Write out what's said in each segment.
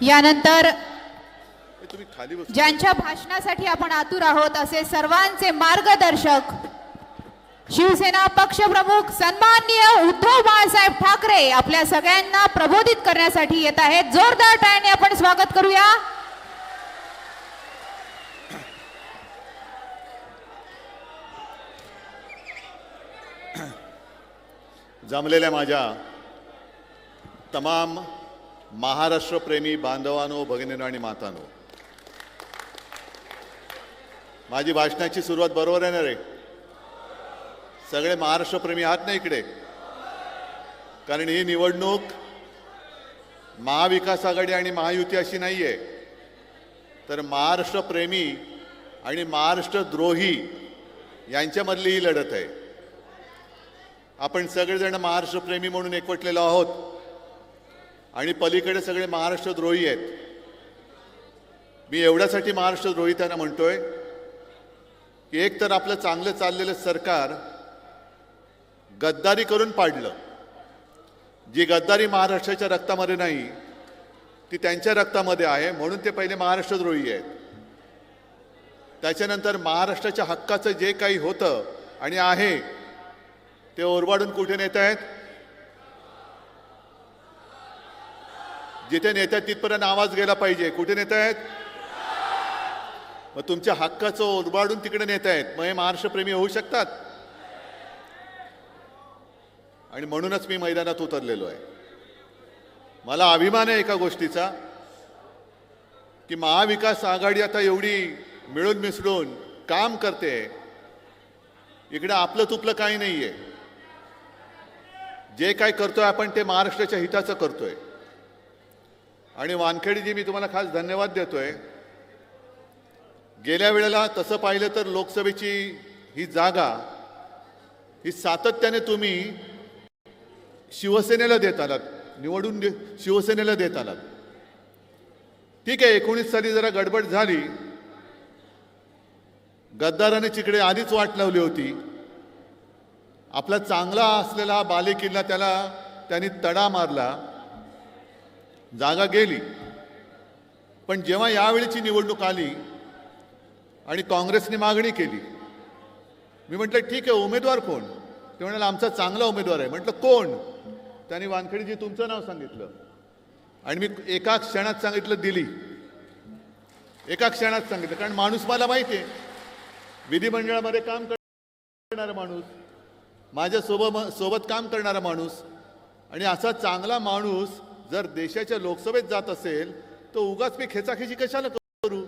यानंतर तुम्ही खाली बस. ज्यांच्या भाषणासाठी आपण आतुर आहोत असे सर्वांचे मार्गदर्शक शिवसेना पक्षप्रमुख सन्माननीय उद्धव बाळासाहेब ठाकरे आपल्या सगळ्यांना प्रबोधित करण्यासाठी येत आहेत. जोरदार टाळ्यांनी आपण स्वागत करूया. जमलेल्या माझ्या तमाम महाराष्ट्रप्रेमी बांधवांनो, भगिनींनो आणि मातांनो, माझी भाषणाची सुरुवात बरोबर आहे ना रे? सगळे महाराष्ट्रप्रेमी आहात ना इकडे? कारण ही निवडणूक महाविकास आघाडी आणि महायुती अशी नाही आहे, तर महाराष्ट्रप्रेमी आणि महाराष्ट्रद्रोही यांच्यामधली ही लढत आहे. आपण सगळेजण महाराष्ट्रप्रेमी म्हणून एकवटलेलो आहोत आणि पलीकडे सगळे महाराष्ट्रद्रोही आहेत. मी एवढ्यासाठी महाराष्ट्रद्रोही त्यांना म्हणतोय की एक तर आपलं चांगलं चाललेलं सरकार गद्दारी करून पाडलं. जी गद्दारी महाराष्ट्राच्या रक्तामध्ये नाही ती त्यांच्या रक्तामध्ये आहे, म्हणून ते पहिले महाराष्ट्रद्रोही आहेत. त्याच्यानंतर महाराष्ट्राच्या हक्काचं जे काही होतं आणि आहे ते ओरबाडून कुठे नेत आहेत? जिथे नेतात तिथपर्यंत आवाज गेला पाहिजे. कुठे नेत आहेत? मग तुमच्या हक्काचं ओरबाडून तिकडे नेत आहेत. मग हे महाराष्ट्रप्रेमी होऊ शकतात? आणि म्हणूनच मी मैदानात उतरलेलो आहे. मला अभिमान आहे एका गोष्टीचा की महाविकास आघाडी आता एवढी मिळून मिसळून काम करते. इकडे आपलं तुपलं काही नाही आहे. जे काय करतोय आपण ते महाराष्ट्राच्या हिताचं करतोय. आणि वानखेडेजी, मी तुम्हाला खास धन्यवाद देतोय. गेल्या वेळेला तसं पाहिलं तर लोकसभेची ही जागा ही सातत्याने तुम्ही शिवसेनेला देत आलात, निवडून शिवसेनेला देत आलात. ठीक आहे, 19 साली जरा गडबड झाली. गद्दाराने तिकडे आधीच वाट लावली होती. आपला चांगला असलेला बालेकिल्ला त्याला त्यांनी तडा मारला, जागा गेली. पण जेव्हा यावेळीची निवडणूक आली आणि काँग्रेसने मागणी केली, मी म्हटलं ठीक आहे, उमेदवार कोण? ते म्हणाले आमचा चांगला उमेदवार आहे. म्हटलं कोण? त्यांनी वानखेडेजी तुमचं नाव सांगितलं आणि मी एका क्षणात सांगितलं दिली. एका क्षणात सांगितलं, कारण माणूस मला माहिती आहे, विधिमंडळामध्ये काम करणारा माणूस, माझ्या सोबत काम करणारा माणूस. आणि असा चांगला माणूस जर देशाच्या लोकसभेत जात असेल तर उगाच मी खेचाखेची कशाला करू?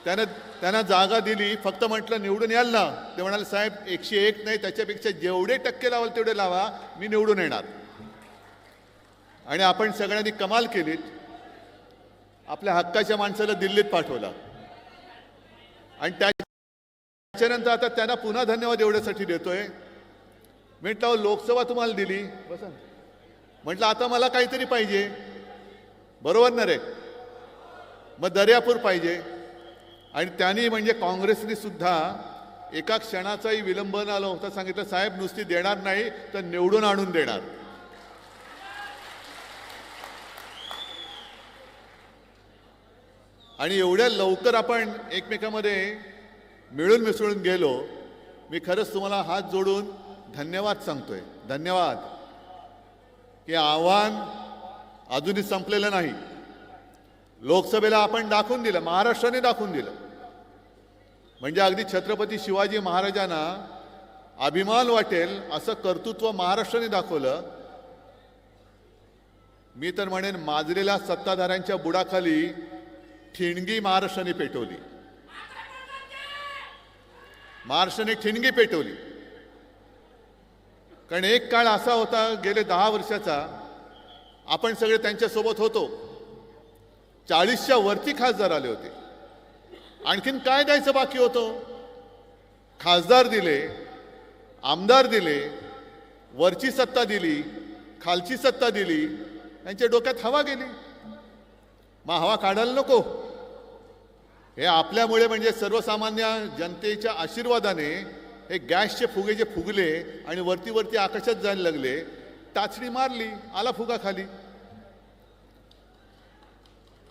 त्यांना जागा दिली. फक्त म्हटलं निवडून याल ना? ते म्हणाले साहेब 101 नाही, त्याच्यापेक्षा जेवढे टक्के लावाल तेवढे लावा, मी निवडून येणार. आणि आपण सगळ्यांनी कमाल केलीत. आपल्या हक्काच्या माणसाला दिल्लीत पाठवला आणि त्याच्यानंतर आता त्यांना पुन्हा धन्यवाद एवढ्यासाठी देतोय. म्हटलं लोकसभा तुम्हाला दिली, बसा. म्हटलं आता मला काहीतरी पाहिजे, बरोबर ना रे? मग दर्यापूर पाहिजे. आणि त्यांनी म्हणजे काँग्रेसने सुद्धा एका क्षणाचाही विलंब न होता सांगितलं साहेब नुसती देणार नाही तर निवडून आणून देणार. आणि एवढ्या लवकर आपण एकमेकांमध्ये मिळून मिसळून गेलो. मी खरंच तुम्हाला हात जोडून धन्यवाद सांगतोय. धन्यवाद की आव्हान अजूनही संपलेलं नाही. लोकसभेला आपण दाखवून दिलं, महाराष्ट्राने दाखवून दिलं. म्हणजे अगदी छत्रपती शिवाजी महाराजांना अभिमान वाटेल असं कर्तृत्व महाराष्ट्राने दाखवलं. मी तर म्हणेन माजलेल्या सत्ताधाऱ्यांच्या बुडाखाली ठिणगी महाराष्ट्राने पेटवली. महाराष्ट्राने ठिणगी पेटवली. कारण एक काळ असा होता गेले 10 वर्षाचा, आपण सगळे त्यांच्यासोबत होतो. 40च्या वरती खासदार आले होते. आणखीन काय द्यायचं बाकी होतं? खासदार दिले, आमदार दिले, वरची सत्ता दिली, खालची सत्ता दिली. त्यांच्या डोक्यात हवा गेली. मग हवा काढायला नको? हे आपल्यामुळे म्हणजे सर्वसामान्य जनतेच्या आशीर्वादाने हे गॅसचे फुगे जे फुगले आणि वरती वरती आकाशात जायला लागले. टाचणी मारली, आला फुगा खाली.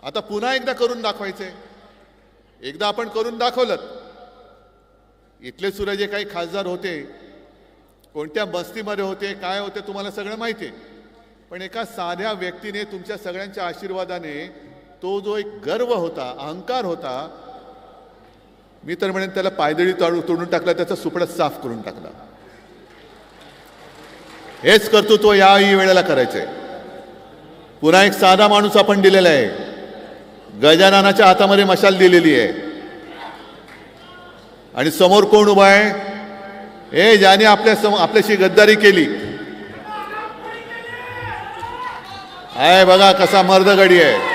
आता पुन्हा एकदा करून दाखवायचंय. एकदा आपण करून दाखवलं. इथले सुद्धा जे काही खासदार होते, कोणत्या बस्तीमध्ये होते, काय होते, तुम्हाला सगळं माहिती आहे. पण एका साध्या व्यक्तीने तुमच्या सगळ्यांच्या आशीर्वादाने तो जो एक गर्व होता, अहंकार होता, मी तर म्हणेन त्याला पायदळी तोडून टाकला, त्याचा सुपडा साफ करून टाकला. हेच कर्तृत्व याही वेळेला करायचंय. पुन्हा एक साधा माणूस आपण दिलेला आहे. गजाननाच्या हातामध्ये मशाल दिलेली आहे आणि समोर कोण उभा आहे? हे ज्याने आपल्याशी गद्दारी केली आहे. बघा कसा मर्दगडी आहे.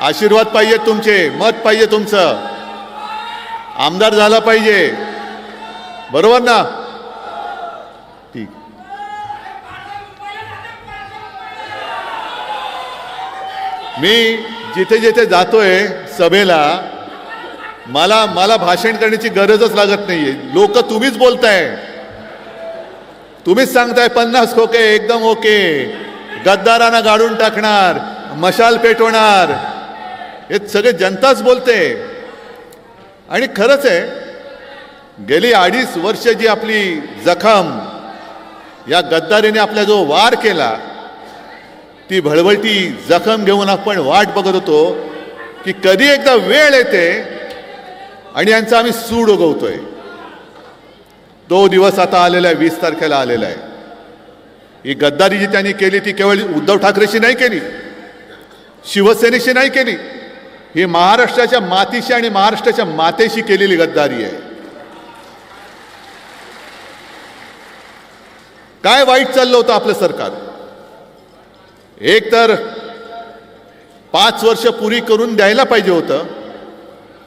आशीर्वाद पाहिजे तुमचे, मत पाहिजे तुमचं, आमदार झाला पाहिजे, बरोबर ना? ठीक. मी जिथे जिथे जातोय सभेला, मला भाषण करण्याची गरजच लागत नाहीये. लोक तुम्हीच बोलताय, तुम्हीच सांगताय 50 खोके एकदम ओके, गद्दारांना गाडून टाकणार, मशाल पेटवणार, हे सगळे जनताच बोलते. आणि खरंच आहे, गेली 2.5 वर्ष जी आपली जखम या गद्दारीने आपल्या जो वार केला, ती भळभळती जखम घेऊन आपण वाट बघत होतो की कधी एकदा वेळ येते आणि यांचा आम्ही सूड उगवतोय. तो दिवस आता आलेला आहे, 20 तारखेला आलेला आहे. ही गद्दारी जी त्यांनी केली ती केवळ उद्धव ठाकरेशी नाही केली, शिवसेनेशी नाही केली, ही महाराष्ट्राच्या मातीशी आणि महाराष्ट्राच्या मातेशी केलेली गद्दारी आहे. काय वाईट चाललं होतं आपलं सरकार? एक तर 5 वर्ष पुरी करून द्यायला पाहिजे होतं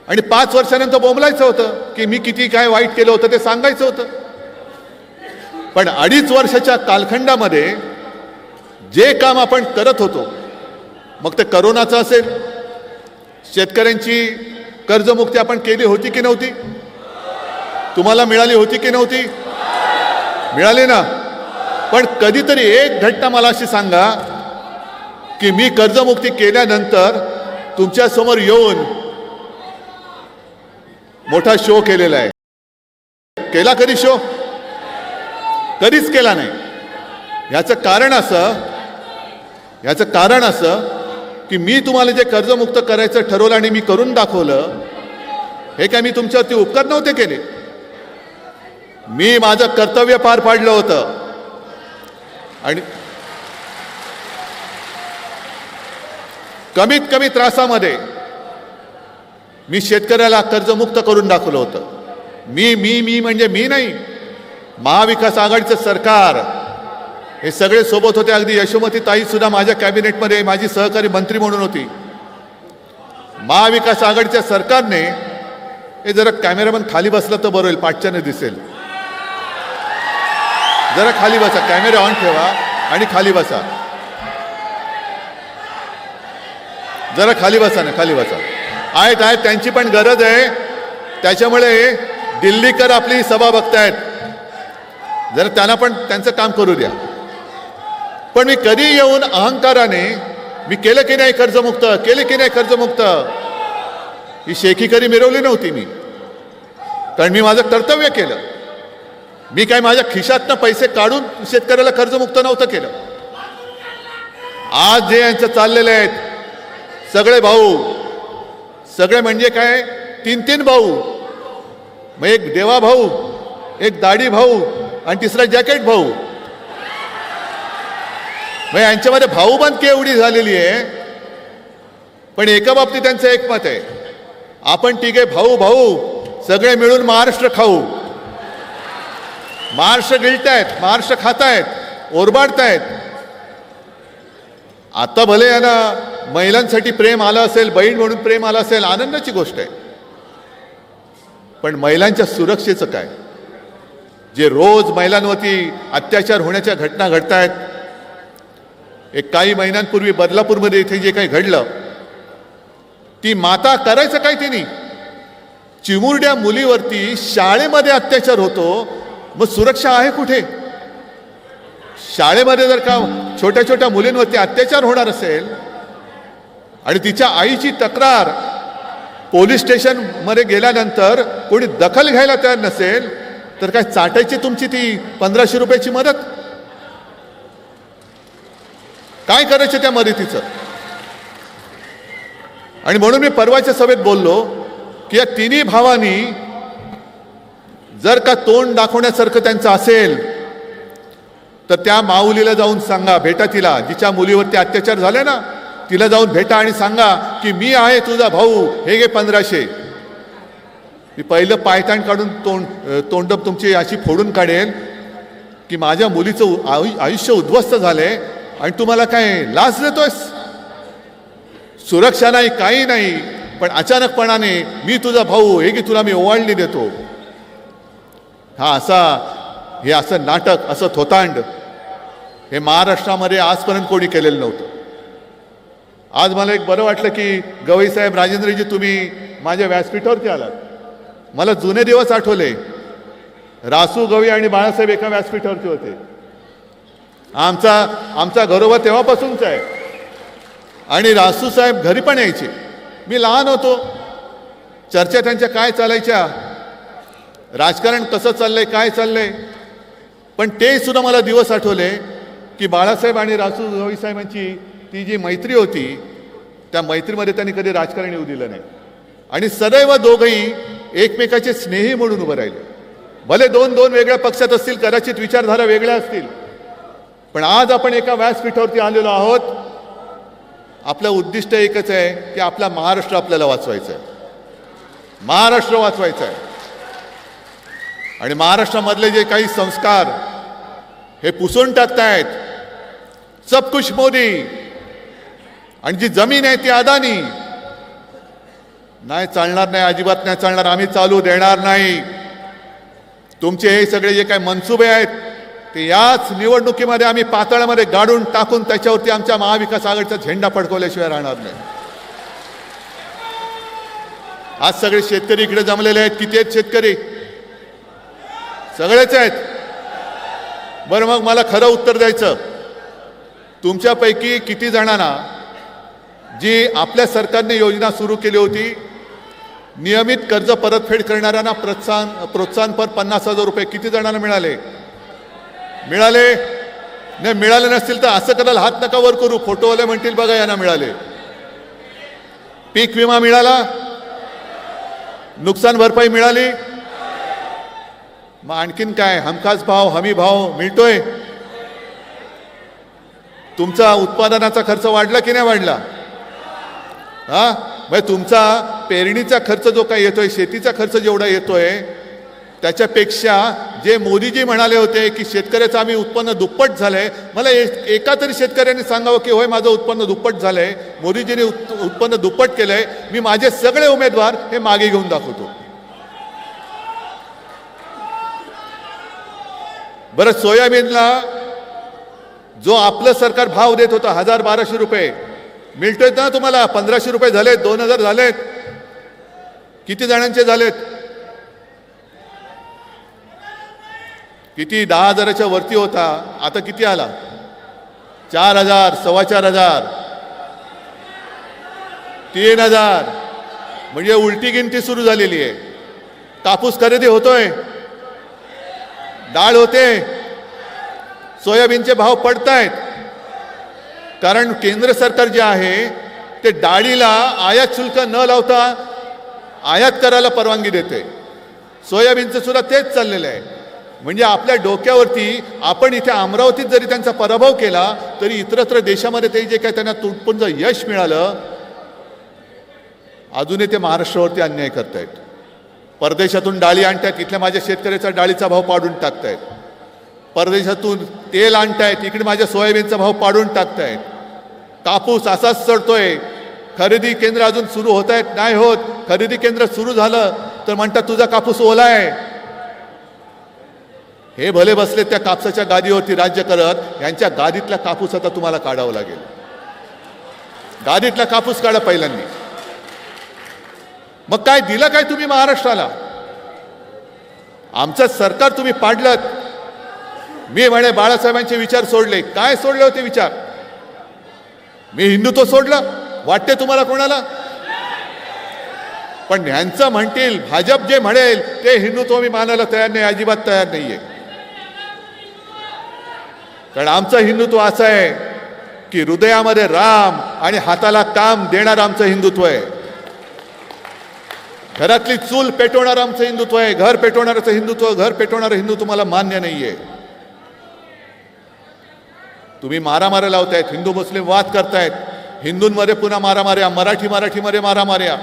आणि 5 वर्षानंतर बोंबलायचं होतं की मी किती काय वाईट केलं होतं ते सांगायचं होतं. पण 2.5 वर्षाच्या कालखंडामध्ये जे काम आपण करत होतो, मग ते करोनाचं असेल, शेतकऱ्यांची कर्जमुक्ती आपण केली होती की नव्हती? तुम्हाला मिळाली होती की नव्हती? मिळाली ना. पण कधीतरी एक घटना मला अशी सांगा की मी कर्जमुक्ती केल्यानंतर तुमच्या समोर येऊन मोठा शो केलेला आहे. केला कधी शो? कधीच केला नाही. याचं कारण असं की मी तुम्हाला जे कर्जमुक्त करायचं ठरवलं आणि मी करून दाखवलं, हे काय मी तुमच्यावरती उपकार नव्हते केले. मी माझं कर्तव्य पार पाडलं होतं. आणि कमीत कमी त्रासामध्ये मी शेतकऱ्याला कर्जमुक्त करून दाखवलं होतं. मी म्हणजे मी नाही, महाविकास आघाडीचं सरकार, हे सगळे सोबत होते. अगदी यशोमती ताई सुद्धा माझ्या कॅबिनेटमध्ये माझी सहकारी मंत्री म्हणून होती. महाविकास आघाडीच्या सरकारने, हे जरा कॅमेरामन खाली बसला तर बरं होईल, पाठच्याने दिसेल. जरा खाली बसा, कॅमेरा ऑन ठेवा आणि खाली बसा. जरा खाली बसा ना, खाली बसा. आहेत त्यांची पण गरज आहे, त्याच्यामुळे दिल्लीकर आपली सभा बघतायत, जरा त्यांना पण त्यांचं काम करू द्या. पण मी कधी येऊन अहंकाराने मी केलं की नाही कर्जमुक्त, केले की नाही कर्जमुक्त, ही शेखी कधी मिरवली नव्हती मी. कारण मी माझं कर्तव्य केलं. मी काय माझ्या खिशातनं पैसे काढून शेतकऱ्याला कर्जमुक्त नव्हतं केलं. आज जे यांचं चाललेलं आहेत सगळे भाऊ, सगळे म्हणजे काय 3 भाऊ, मग एक देवा भाऊ, एक दाढी भाऊ आणि तिसरा जॅकेट भाऊ. मग यांच्यामध्ये भाऊबंदकी एवढी झालेली आहे. पण एका बाबतीत त्यांचं एकमत आहे, आपण तिघे भाऊ सगळे मिळून महाराष्ट्र खाऊ. महाराष्ट्र गिळतायत, महाराष्ट्र खातायत, ओरबाडतायत. आता भले यांना महिलांसाठी प्रेम आलं असेल, बहीण म्हणून प्रेम आलं असेल, आनंदाची गोष्ट आहे. पण महिलांच्या सुरक्षेचं काय? जे रोज महिलांवरती अत्याचार होण्याच्या घटना घडत आहेत. एक काही महिन्यांपूर्वी बदलापूरमध्ये इथे जे काही घडलं, ती माता करायचं काय तिने? चिमुरड्या मुलीवरती शाळेमध्ये अत्याचार होतो, मग सुरक्षा आहे कुठे? शाळेमध्ये जर का छोट्या छोट्या मुलींवरती अत्याचार होणार असेल आणि तिच्या आईची तक्रार पोलीस स्टेशनमध्ये गेल्यानंतर कोणी दखल घ्यायला तयार नसेल तर काय चाटायची तुमची ती 1500 रुपयाची मदत? काय करायचं त्या मदतीचं? आणि म्हणून मी परवाच्या सभेत बोललो की या तिन्ही भावांनी जर का तोंड दाखवण्यासारखं त्यांचं असेल तर त्या माऊलीला जाऊन सांगा, भेटा तिला, जिच्या मुलीवरती अत्याचार झाले ना, तिला जाऊन भेटा आणि सांगा की मी आहे तुझा भाऊ, हे घे 1500. मी पहिलं पायताण काढून तोंड तुमची अशी फोडून काढेल की माझ्या मुलीचं आयुष्य उद्ध्वस्त झाले आणि तुम्हाला काय लाच देतोयस? सुरक्षा नाही, काही नाही, पण अचानकपणाने मी तुझा भाऊ, हे की तुला मी ओवाळणी देतो. हे असं नाटक, असं थोतांड हे महाराष्ट्रामध्ये आजपर्यंत कोणी केलेलं नव्हतं. आज मला एक बरं वाटलं की गवईसाहेब, राजेंद्रजी, तुम्ही माझ्या व्यासपीठावरती आलात. मला जुने दिवस आठवले. रासू, गवई आणि बाळासाहेब एका व्यासपीठावरती होते. आमचा घरोबा तेव्हापासूनच आहे. आणि रासू साहेब घरी पण यायचे. मी लहान होतो. चर्चा त्यांच्या काय चालायच्या, राजकारण कसं चाललंय, काय चाललंय. पण ते सुद्धा मला दिवस आठवले की बाळासाहेब आणि रासू गवई साहेबांची ती जी मैत्री होती, त्या मैत्रीमध्ये त्यांनी कधी राजकारण येऊ दिलं नाही. आणि सदैव दोघंही एकमेकाचे स्नेही म्हणून उभं राहिले. भले दोन वेगळ्या पक्षात असतील, कदाचित विचारधारा वेगळ्या असतील, पण आज आपण एका व्यासपीठावरती आलेलो आहोत. आपलं उद्दिष्ट एकच आहे की आपला महाराष्ट्र आपल्याला वाचवायचा आहे. महाराष्ट्र वाचवायचा आहे. आणि महाराष्ट्रामधले जे काही संस्कार हे पुसून टाकतायत, सब कुछ मोदी, आणि जी जमीन आहे ती अदानी, नाही चालणार, नाही, अजिबात नाही चालणार. आम्ही चालू देणार नाही. तुमचे हे सगळे जे काही मनसुबे आहेत ते याच निवडणुकीमध्ये आम्ही पातळामध्ये गाडून टाकून त्याच्यावरती आमच्या महाविकास आघाडीचा झेंडा फडकवल्याशिवाय राहणार नाही. आज सगळे शेतकरी इकडे जमलेले आहेत. किती आहेत शेतकरी? सगळेच आहेत. बरं, मग मला खरं उत्तर द्यायचं. तुमच्यापैकी किती जणांना जी आपल्या सरकारने योजना सुरू केली होती, नियमित कर्ज परतफेड करणाऱ्यांना प्रोत्साहनपर 50,000 रुपये, किती जणांना मिळाले? नाही मिळाले नसतील तर असं करायला हात नका वर करू. फोटोवाले म्हणतील बघा यांना मिळाले. पीक विमा मिळाला? नुकसान भरपाई मिळाली? मग आणखीन काय? हमखास भाव, हमी भाव मिळतोय? तुमचा उत्पादनाचा खर्च वाढला की नाही वाढला? म्हणजे तुमचा पेरणीचा खर्च जो काही येतोय, शेतीचा खर्च जेवढा येतोय, त्याच्यापेक्षा जे मोदीजी म्हणाले होते की शेतकऱ्याचं आम्ही उत्पन्न दुप्पट झालंय, मला एका तरी शेतकऱ्यांनी सांगावं की होय माझं उत्पन्न दुप्पट झालंय, मोदीजींनी उत्पन्न दुप्पट केलंय, मी माझे सगळे उमेदवार हे मागे घेऊन दाखवतो. बरं, सोयाबीनला जो आपलं सरकार भाव देत होता 1,000-1,200 रुपये, मिळतोय ना तुम्हाला? 1,500 रुपये झालेत, 2,000 झालेत. किती जणांचे झालेत? किती? 10,000च्या वरती होता, आता किती आला? 4,000, 4,500, 3,000. म्हणजे उलटी गिनती सुरू झालेली आहे. कापूस खरेदी होतोय, डाळ होते, सोयाबीनचे भाव पडतायत. कारण केंद्र सरकार जे आहे ते डाळीला आयात शुल्क न लावता आयात करायला परवानगी देते. सोयाबीनचं सुद्धा तेच चाललेलं आहे. म्हणजे आपल्या डोक्यावरती आपण इथे अमरावतीत जरी त्यांचा पराभव केला तरी इतरत्र देशामध्ये ते जे काय त्यांना तुटपुंज यश मिळालं, अजूनही ते महाराष्ट्रावरती अन्याय करतायत. परदेशातून डाळी आणतायत, इथल्या माझ्या शेतकऱ्याचा डाळीचा भाव पाडून टाकतायत. परदेशातून तेल आणतायत, इकडे माझ्या सोयाबीनचा भाव पाडून टाकतायत. कापूस असाच चढतोय. खरेदी केंद्र अजून सुरू होत आहेत? नाही होत. खरेदी केंद्र सुरू झालं तर म्हणतात तुझा कापूस ओला आहे. हे भले बसले त्या कापसाच्या गादीवरती राज्य करत, यांच्या गादीतला कापूस आता तुम्हाला काढावा लागेल. गादीतला कापूस काढा पहिल्यांदा. मग काय दिलं काय तुम्ही महाराष्ट्राला? आमचं सरकार तुम्ही पाडलं. मी म्हणे बाळासाहेबांचे विचार सोडले. काय सोडले होते विचार? मी हिंदुत्व सोडलं वाटते तुम्हाला कोणाला? पण ह्यांचं म्हणतील, भाजप जे म्हणेल ते हिंदुत्व मी मानायला तयार नाही, अजिबात तयार नाहीये. कारण आमचं हिंदुत्व असं आहे की हृदयामध्ये राम आणि हाताला काम देणारं आमचं हिंदुत्व आहे. घरातली चूल पेटवणारं आमचं हिंदुत्व आहे. घर पेटवणारं हिंदुत्व, घर पेटवणारं हिंदुत्व मला मान्य नाहीये. तुम्ही मारामाऱ्या लावतायत, हिंदू मुस्लिम वाद करतायत, हिंदूंमध्ये पुन्हा मारामाऱ्या, मराठीमध्ये मारामाऱ्या.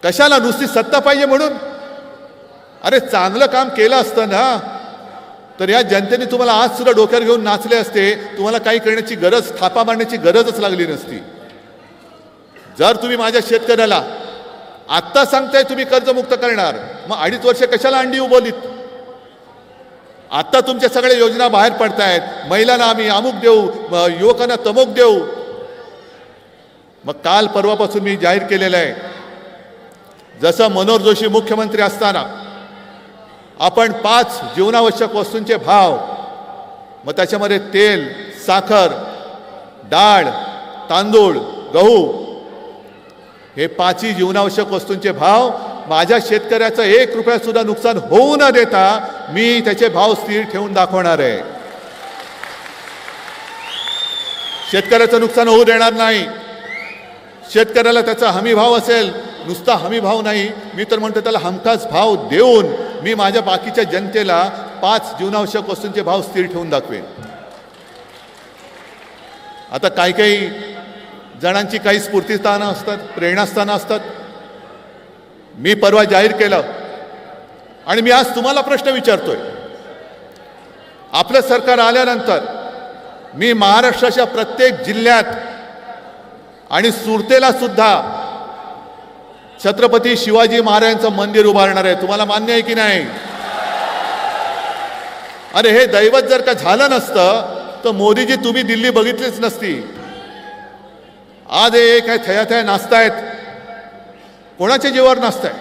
कशाला? नुसती सत्ता पाहिजे म्हणून? अरे चांगलं काम केलं असतं ना तर या जनतेने तुम्हाला आज सुद्धा डोक्यावर घेऊन नाचले असते. तुम्हाला काही करण्याची गरज, थापा मारण्याची गरजच लागली नसती. जर तुम्ही माझ्या शेतकऱ्याला आत्ता सांगताय तुम्ही कर्जमुक्त करणार, मग 2.5 वर्ष कशाला अंडी उभवलीत? आता तुमच्या सगळ्या योजना बाहेर पडतायत. महिलांना आम्ही अमुक देऊ, युवकांना तमुक देऊ. मग काल परवापासून मी जाहीर केलेलं आहे, जसं मनोहर जोशी मुख्यमंत्री असताना आपण 5 जीवनावश्यक वस्तूंचे भाव, मग त्याच्यामध्ये तेल, साखर, डाळ, तांदूळ, गहू, हे 5ही जीवनावश्यक वस्तूंचे भाव माझ्या शेतकऱ्याचं 1 रुपया सुद्धा नुकसान होऊ न देता मी त्याचे भाव स्थिर ठेवून दाखवणार आहे. शेतकऱ्याचं नुकसान होऊ देणार नाही. शेतकऱ्याला त्याचा हमी भाव असेल, नुसता हमी भाव नाही, मी तर म्हणतो त्याला हमखास भाव देऊन मी माझ्या बाकीच्या जनतेला 5 जीवनावश्यक वस्तूंचे भाव स्थिर ठेवून दाखवेन. आता काही जणांची काही स्फूर्तिस्थानं असतात, प्रेरणास्थानं असतात. मी परवा जाहीर केलं आणि मी आज तुम्हाला प्रश्न विचारतोय. आपलं सरकार आल्यानंतर मी महाराष्ट्राच्या प्रत्येक जिल्ह्यात आणि सुरतेला सुद्धा छत्रपती शिवाजी महाराजांचं मंदिर उभारणार आहे. तुम्हाला मान्य आहे की नाही? अरे हे दैवत जर का झालं नसतं तर मोदीजी तुम्ही दिल्ली बघितलीच नसती. आज हे काय थया नाचतायत, कोणाच्या जीवावर नाचताय?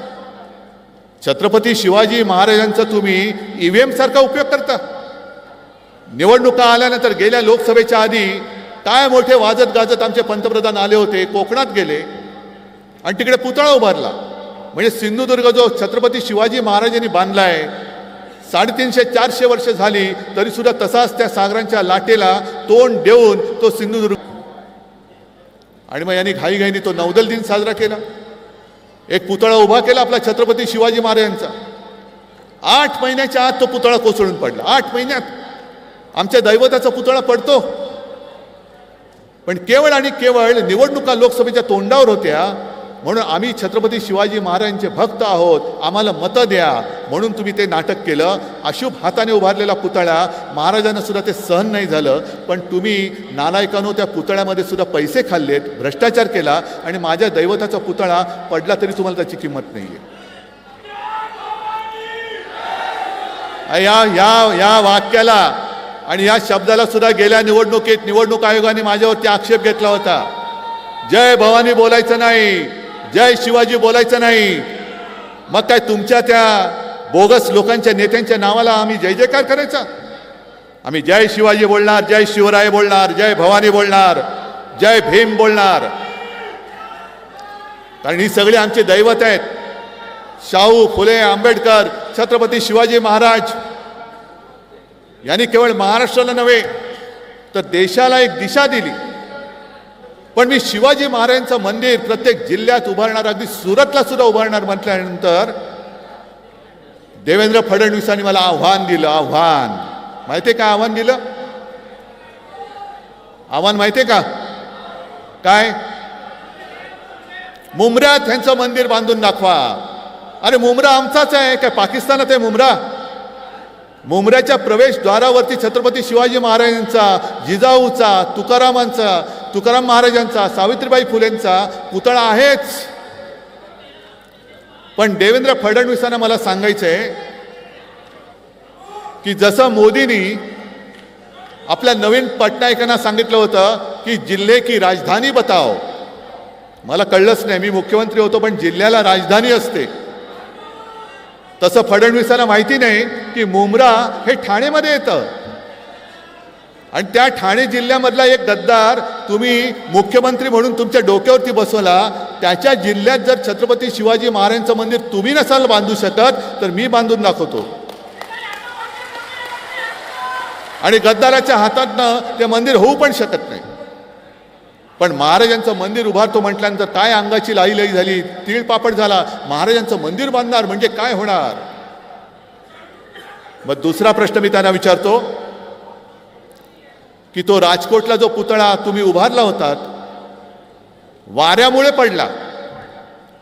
छत्रपती शिवाजी महाराजांचा तुम्ही ईव्हीएम सारखा उपयोग करता. निवडणुका आल्यानंतर गेल्या लोकसभेच्या आधी काय मोठे वाजत गाजत आमचे पंतप्रधान आले होते, कोकणात गेले आणि तिकडे पुतळा उभारला. म्हणजे सिंधुदुर्ग जो छत्रपती शिवाजी महाराजांनी बांधलाय, 350-400 वर्ष झाली तरी सुद्धा तसाच त्या सागरांच्या लाटेला तोंड देऊन तो सिंधुदुर्ग. आणि मग यांनी घाईघाईने तो नौदल दिन साजरा केला, एक पुतळा उभा केला आपला छत्रपती शिवाजी महाराजांचा. 8 महिन्याच्या आत तो पुतळा कोसळून पडला. 8 महिन्यात आमच्या दैवताचा पुतळा पडतो. पण केवळ आणि केवळ निवडणुका लोकसभेच्या तोंडावर होत्या म्हणून आम्ही छत्रपती शिवाजी महाराजांचे भक्त आहोत, आम्हाला मतं द्या म्हणून तुम्ही ते नाटक केलं. अशुभ हाताने उभारलेला पुतळा महाराजांना सुद्धा ते सहन नाही झालं. पण तुम्ही नालायकांनो त्या पुतळ्यामध्ये सुद्धा पैसे खाल्लेत, भ्रष्टाचार केला आणि माझ्या दैवताचा पुतळा पडला तरी तुम्हाला त्याची किंमत नाहीये. या वाक्याला आणि या शब्दाला सुद्धा गेल्या निवडणुकीत निवडणूक आयोगाने माझ्यावरती आक्षेप घेतला होता. जय भवानी बोलायचं नाही, जय शिवाजी बोलायचं नाही. मग काय तुमच्या त्या बोगस लोकांच्या नेत्यांच्या नावाला आम्ही जय जयकार करायचा? आम्ही जय शिवाजी बोलणार, जय शिवराय बोलणार, जय भवानी बोलणार, जय भीम बोलणार. कारण ही सगळी आमचे दैवत आहेत. शाहू फुले आंबेडकर, छत्रपती शिवाजी महाराज यांनी केवळ महाराष्ट्राला नव्हे तर देशाला एक दिशा दिली. पण मी शिवाजी महाराजांचं मंदिर प्रत्येक जिल्ह्यात उभारणार, अगदी सुरतला सुद्धा उभारणार म्हटल्यानंतर देवेंद्र फडणवीसांनी मला आव्हान दिलं. आव्हान माहितीये का? आव्हान दिलं. आव्हान माहितीये का काय? मुंब्र्यात ह्यांचं मंदिर बांधून दाखवा. अरे मुंब्रा आमचाच आहे काय? पाकिस्तानात आहे मुंब्रा? मुंब्र्याच्या प्रवेशद्वारावरती छत्रपती शिवाजी महाराजांचा, जिजाऊचा, तुकाराम महाराजांचा, सावित्रीबाई फुलेंचा पुतळा आहेच. पण देवेंद्र फडणवीसांना मला सांगायचंय की जसं मोदींनी आपल्या नवीन पटनायकांना सांगितलं होतं की जिल्हे की राजधानी बताओ, मला कळलंच नाही, मी मुख्यमंत्री होतो पण जिल्ह्याला राजधानी असते, तसं फडणवीसाला माहिती नाही की मुंब्रा हे ठाणेमध्ये येतं आणि त्या ठाणे जिल्ह्यामधला एक गद्दार तुम्ही मुख्यमंत्री म्हणून तुमच्या डोक्यावरती बसवला. त्याच्या जिल्ह्यात जर छत्रपती शिवाजी महाराजांचं मंदिर तुम्ही नसाल बांधू शकत तर मी बांधून दाखवतो. आणि गद्दाराच्या हातातनं ते मंदिर होऊ पण शकत नाही. पण महाराजांचं मंदिर उभारतो म्हटल्यानंतर काय अंगाची लाई झाली, तीळ पापड झाला. महाराजांचं मंदिर बांधणार म्हणजे काय होणार. मग दुसरा प्रश्न मी त्यांना विचारतो की तो राजकोटला जो पुतळा तुम्ही उभारला होतात वाऱ्यामुळे पडला.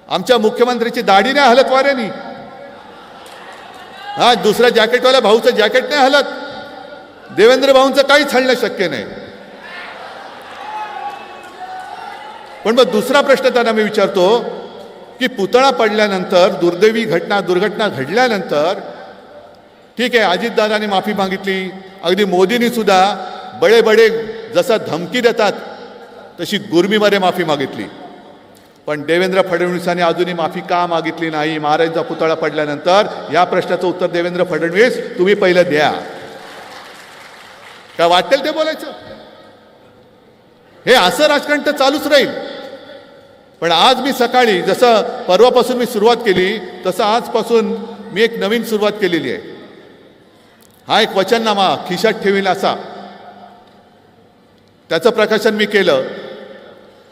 आमच्या मुख्यमंत्र्याची दाढी नाही हलत वाऱ्यानी. हा दुसऱ्या जॅकेटवाल्या भाऊचं जॅकेट नाही हलत. देवेंद्र भाऊंचं काहीच हलणं शक्य नाही. पण मग दुसरा प्रश्न त्यांना मी विचारतो की पुतळा पडल्यानंतर दुर्घटना घडल्यानंतर ठीक आहे अजितदादांनी माफी मागितली, अगदी मोदींनी सुद्धा बडे जसं धमकी देतात तशी गुरमीमध्ये माफी मागितली. पण देवेंद्र फडणवीसांनी अजूनही माफी का मागितली नाही महाराजांचा पुतळा पडल्यानंतर? या प्रश्नाचं उत्तर देवेंद्र फडणवीस तुम्ही पहिलं द्या. काय वाटेल ते बोलायचं? हे असं राजकारण तर चालूच राहील. पण आज मी सकाळी जसं परवापासून मी सुरुवात केली तसं आजपासून मी एक नवीन सुरुवात केलेली आहे. हा एक वचननामा खिशात ठेवील असा त्याचं प्रकाशन मी केलं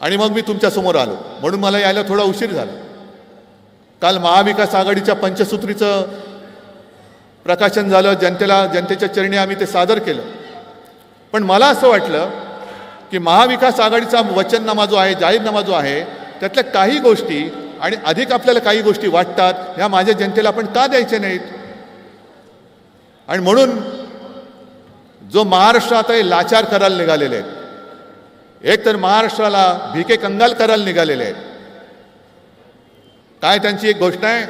आणि मग मी तुमच्यासमोर आलो. म्हणून मला यायला थोडा उशीर झाला. काल महाविकास आघाडीच्या पंचसूत्रीचं प्रकाशन झालं. जनतेच्या चरणी आम्ही ते सादर केलं. पण मला असं वाटलं की महाविकास आघाडीचा वचननामा जो आहे, जाहीरनामा जो आहे, त्यातल्या काही गोष्टी आणि अधिक आपल्याला काही गोष्टी वाटतात ह्या माझ्या जनतेला आपण का द्यायच्या नाहीत. आणि म्हणून जो महाराष्ट्र आता हे लाचार करायला निघालेले आहेत, एक तर महाराष्ट्राला भिके कंगाल करायला निघालेले आहेत. काय त्यांची एक घोषणा आहे,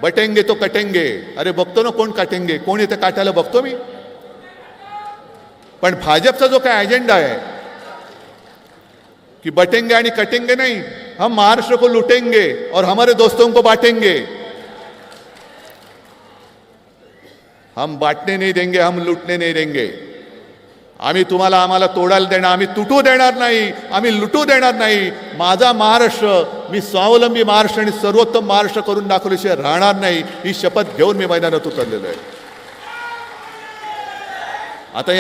बटेंगे तो कटेंगे. अरे बघतो ना कोण काटेंगे, कोण येतं काटायला बघतो मी. पण भाजपचा जो काय अजेंडा आहे कि बटेंगे आणि कटेंगे नहीं, हम महाराष्ट्र को लूटेंगे और हमारे दोस्तों को बांटेंगे. हम बांटने नहीं देंगे, हम लूटने नहीं देंगे. आम्ही तुम्हाला आम्हाला तोडायला देणार, आम्ही तुटू देणार नाही, आम्ही लुटू देणार नाही. माझा महाराष्ट्र मी स्वावलंबी महाराष्ट्र आणि सर्वोत्तम महाराष्ट्र करून दाखवल्याशिवाय राहणार नाही, ही शपथ घेऊन मी मैदानात उतरलेलो आहे. आता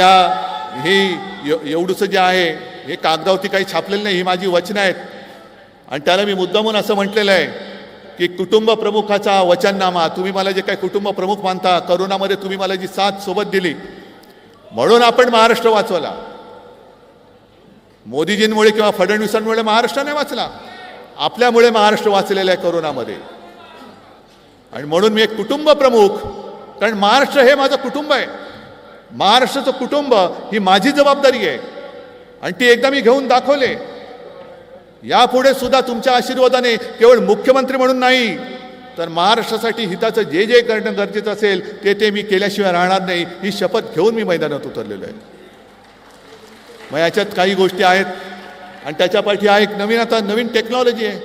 एवढंसं जे आहे हे कागदावरती काही छापलेलं नाही, ही माझी वचनं आहेत. आणि त्याला मी मुद्दामून असं म्हटलेलं आहे की कुटुंब प्रमुखाचा वचननामा. तुम्ही मला जे काही कुटुंब प्रमुख मानता, करोनामध्ये तुम्ही मला जी साथ सोबत दिली म्हणून आपण महाराष्ट्र वाचवला. मोदीजींमुळे किंवा फडणवीसांमुळे महाराष्ट्र नाही वाचला, आपल्यामुळे महाराष्ट्र वाचलेला आहे करोनामध्ये. आणि म्हणून मी एक कुटुंब प्रमुख, कारण महाराष्ट्र हे माझं कुटुंब आहे. महाराष्ट्राचं कुटुंब ही माझी जबाबदारी आहे आणि ती एकदा मी घेऊन दाखवले. यापुढे सुद्धा तुमच्या आशीर्वादाने केवळ मुख्यमंत्री म्हणून नाही तर महाराष्ट्रासाठी हिताचं जे जे करणं गरजेचं असेल ते मी केल्याशिवाय राहणार नाही, ही शपथ घेऊन मी मैदानात उतरलेलो आहे. मग याच्यात काही गोष्टी आहेत आणि त्याच्या पाठी हा एक नवीन टेक्नॉलॉजी आहे,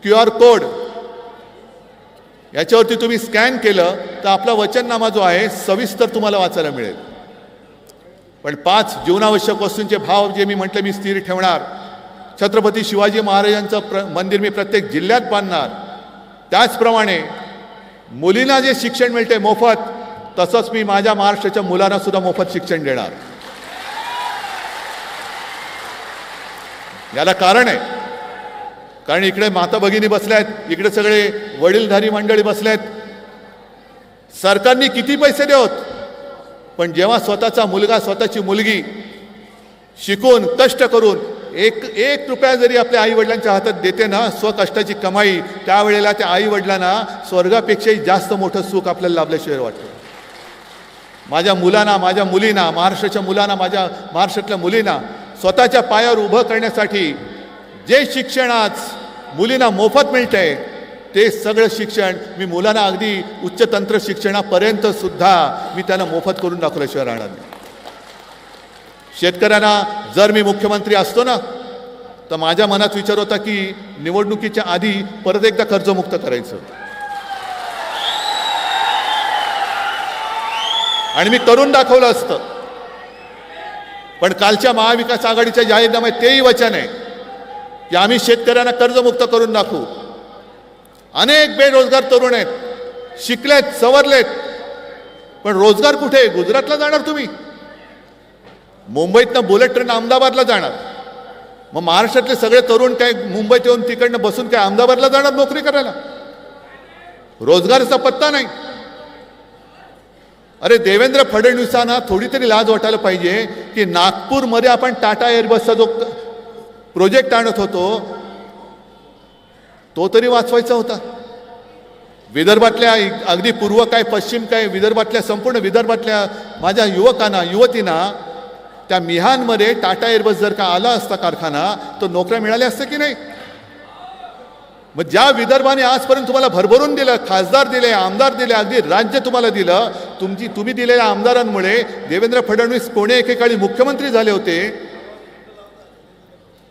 QR कोड. याच्यावरती तुम्ही स्कॅन केलं तर आपला वचननामा जो आहे सविस्तर तुम्हाला वाचायला मिळेल. पण 5 जीवनावश्यक वस्तूंचे भाव जे मी म्हटलं मी स्थिर ठेवणार. छत्रपती शिवाजी महाराजांचं मंदिर मी प्रत्येक जिल्ह्यात बांधणार. त्याचप्रमाणे मुलींना जे शिक्षण मिळते मोफत, तसंच मी माझ्या महाराष्ट्राच्या मुलांना सुद्धा मोफत शिक्षण देणार. याला कारण आहे, कारण इकडे माता भगिनी बसल्यात, इकडे सगळे वडीलधारी मंडळी बसल्यात. सरकारने किती पैसे देवत, पण जेव्हा स्वतःचा मुलगा स्वतःची मुलगी शिकून कष्ट करून एक रुपया जरी आपल्या आई वडिलांच्या हातात देते ना, स्वकष्टाची कमाई, त्यावेळेला त्या आई वडिलांना स्वर्गापेक्षाही जास्त मोठं सुख आपल्याला लाभल्याशिवाय वाटतं. माझ्या मुलांना, माझ्या मुलींना, महाराष्ट्राच्या मुलांना, माझ्या महाराष्ट्रातल्या मुलींना स्वतःच्या पायावर उभं करण्यासाठी जे शिक्षण आज मुलींना मोफत मिळतंय ते सगळं शिक्षण मी मुलांना अगदी उच्च तंत्र शिक्षणापर्यंत सुद्धा मी त्यांना मोफत करून दाखवल्याशिवाय राहणार नाही. शेतकऱ्यांना जर मी मुख्यमंत्री असतो ना तर माझ्या मनात विचार होता की निवडणुकीच्या आधी परत एकदा कर्जमुक्त करायचं. आणि मी करून दाखवलं असतं. पण कालच्या महाविकास आघाडीच्या जाहीरनाम्यात तेही वचन आहे की आम्ही शेतकऱ्यांना कर्जमुक्त करून दाखवू. अनेक बेरोजगार तरुण आहेत, शिकलेत, सवरलेत, पण रोजगार कुठे? गुजरातला जाणार तुम्ही, मुंबईतनं बुलेट ट्रेन अहमदाबादला जाणार. मग महाराष्ट्रातले सगळे तरुण काय मुंबईत येऊन तिकडनं बसून काय अहमदाबादला जाणार नोकरी करायला? रोजगाराचा पत्ता नाही. अरे देवेंद्र फडणवीसांना थोडी तरी लाज वाटायला पाहिजे की नागपूरमध्ये आपण टाटा एअरबसचा जो प्रोजेक्ट आणत होतो तो तरी वाचवायचा होता. विदर्भातल्या अगदी पूर्व काय पश्चिम काय विदर्भातल्या संपूर्ण विदर्भातल्या माझ्या युवकांना युवतींना त्या मिहानमध्ये टाटा एअरबस जर का आला असता कारखाना तर नोकऱ्या मिळाल्या असत्या की नाही? मग ज्या विदर्भाने आजपर्यंत तुम्हाला भरभरून दिलं, खासदार दिले, आमदार दिले, अगदी राज्य तुम्हाला दिलं, तुम्ही दिलेल्या आमदारांमुळे देवेंद्र फडणवीस कोणे एकेकाळी मुख्यमंत्री झाले होते,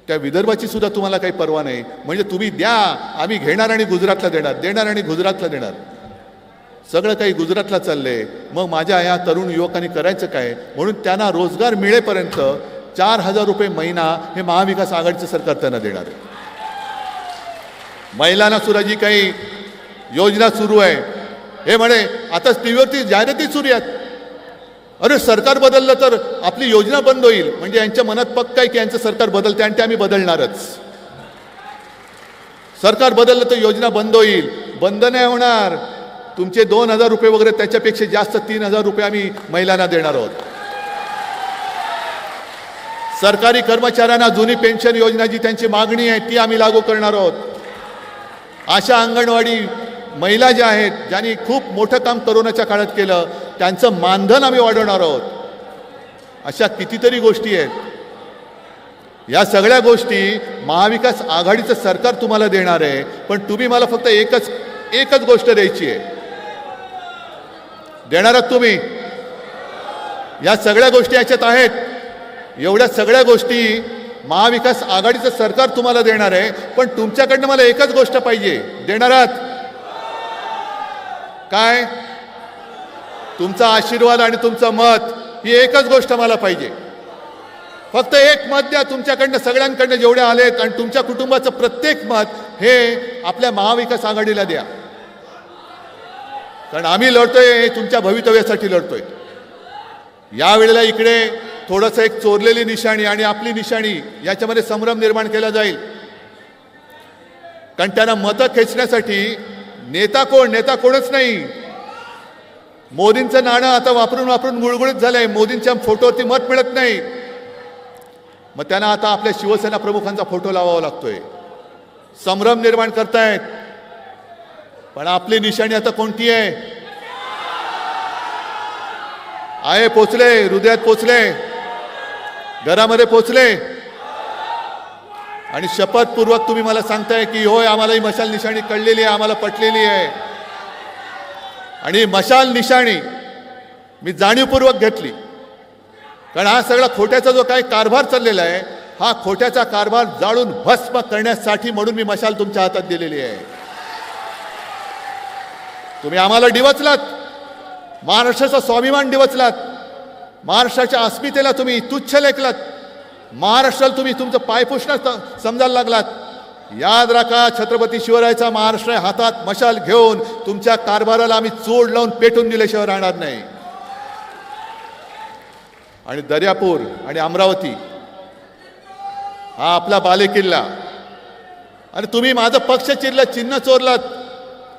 त्या विदर्भाची सुद्धा तुम्हाला काही पर्वा नाही. म्हणजे तुम्ही द्या, आम्ही घेणार आणि गुजरातला देणार, देणार आणि गुजरातला देणार. सगळं काही गुजरातला चाललंय. मग माझ्या या तरुण युवकांनी करायचं काय? म्हणून त्यांना रोजगार मिळेपर्यंत 4,000 रुपये महिना हे महाविकास आघाडीचं सरकार त्यांना देणार आहे. महिलांना सुद्धा जी काही योजना सुरू आहे, हे म्हणे आता टीव्हीवरती जाहिराती सुरू आहेत, अरे सरकार बदललं तर आपली योजना बंद होईल. म्हणजे यांच्या मनात पक्का आहे की यांचं सरकार बदलते आणि ते आम्ही बदलणारच. सरकार बदललं तर योजना बंद होईल. बंद नाही होणार. तुमचे 2,000 रुपये वगैरे त्याच्यापेक्षा जास्त 3,000 रुपये आम्ही महिलांना देणार आहोत. सरकारी कर्मचाऱ्यांना जुनी पेन्शन योजना जी त्यांची मागणी आहे ती आम्ही लागू करणार आहोत. अशा अंगणवाडी महिला ज्या आहेत, ज्यांनी खूप मोठं काम कोरोनाच्या काळात केलं, त्यांचं मानधन आम्ही वाढवणार आहोत. अशा कितीतरी गोष्टी आहेत. या सगळ्या गोष्टी महाविकास आघाडीचं सरकार तुम्हाला देणार आहे. पण तुम्ही मला फक्त एकच गोष्ट द्यायची आहे. देणार आहात तुम्ही? या सगळ्या गोष्टी याच्यात आहेत. एवढ्या सगळ्या गोष्टी महाविकास आघाडीचं सरकार तुम्हाला देणार आहे. पण तुमच्याकडनं मला एकच गोष्ट पाहिजे. देणार आहात काय? तुमचा आशीर्वाद आणि तुमचं मत, ही एकच गोष्ट मला पाहिजे. फक्त एक मत द्या तुमच्याकडनं, सगळ्यांकडनं जेवढे आलेत, आणि तुमच्या कुटुंबाचं प्रत्येक मत हे आपल्या महाविकास आघाडीला द्या. कारण आम्ही लढतोय हे तुमच्या भवितव्यासाठी लढतोय. यावेळेला इकडे थोडंसं एक चोरलेली निशाणी आणि आपली निशाणी याच्यामध्ये संभ्रम निर्माण केला जाईल. कारण त्यांना मतं खेचण्यासाठी नेता कोणच नाही. मोदींचं नाणं आता वापरून गुळगुळीत झालंय. मोदींच्या फोटोवरती मत मिळत नाही. मग त्यांना आता आपल्या शिवसेना प्रमुखांचा फोटो लावावा लागतोय. संभ्रम निर्माण करतायत. पण आपली निशाणी आता कोणती आहे? पोचले, हृदयात पोचले, घरामध्ये पोचले. आणि शपथपूर्वक तुम्ही मला सांगताय की होय, आम्हाला ही मशाल निशाणी कळलेली आहे, आम्हाला पटलेली आहे. आणि मशाल निशाणी मी जाणीवपूर्वक घेतली. कारण हा सगळा खोट्याचा जो काही कारभार चाललेला आहे, हा खोट्याचा कारभार जाळून भस्म करण्यासाठी म्हणून मी मशाल तुमच्या हातात दिलेली आहे. तुम्ही आम्हाला डिवचलात, महाराष्ट्राचा स्वाभिमान डिवचलात, महाराष्ट्राच्या अस्मितेला तुम्ही तुच्छ लेखलात, महाराष्ट्राला तुम्ही तुमचं पायपुसणं समजायला लागलात. याद राखा, छत्रपती शिवरायाचा महाराष्ट्र हातात मशाल घेऊन तुमच्या कारभाराला आम्ही चोड लावून पेटून दिल्याशिवाय राहणार नाही. आणि दर्यापूर आणि अमरावती हा आपला बालेकिल्ला. आणि तुम्ही माझं पक्ष चिरलं, चिन्ह चोरलात.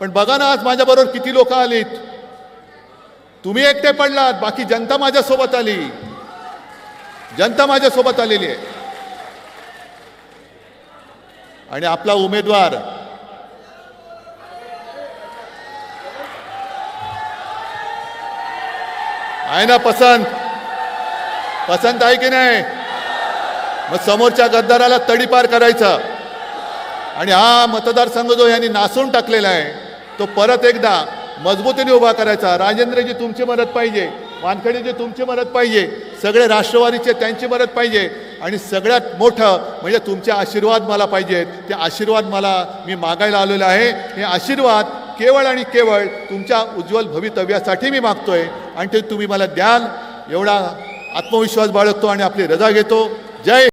पण बघा ना आज माझ्याबरोबर किती लोक आलीत. तुम्ही एकटे पडलात, बाकी जनता माझ्यासोबत आली. जनता माझ्यासोबत आलेली आहे. आणि आपला उमेदवार आहे ना पसंत आहे की नाही? मग समोरच्या गद्दाराला तडीपार करायचा. आणि हा मतदारसंघ जो यांनी नासून टाकलेला आहे तो परत एकदा मजबूतीने उभा करायचा. राजेंद्रजी तुमची मदत पाहिजे, वानखेडेजी तुमची मदत पाहिजे, सगळे राष्ट्रवादीचे त्यांची मदत पाहिजे. आणि सगळ्यात मोठं म्हणजे तुमचे आशीर्वाद मला पाहिजेत. ते आशीर्वाद मी मागायला आलेलो आहे. हे आशीर्वाद केवळ आणि केवळ तुमच्या उज्ज्वल भवितव्यासाठी मी मागतोय. आणि ते तुम्ही मला द्याल एवढा आत्मविश्वास बाळगतो आणि आपली रजा घेतो. जय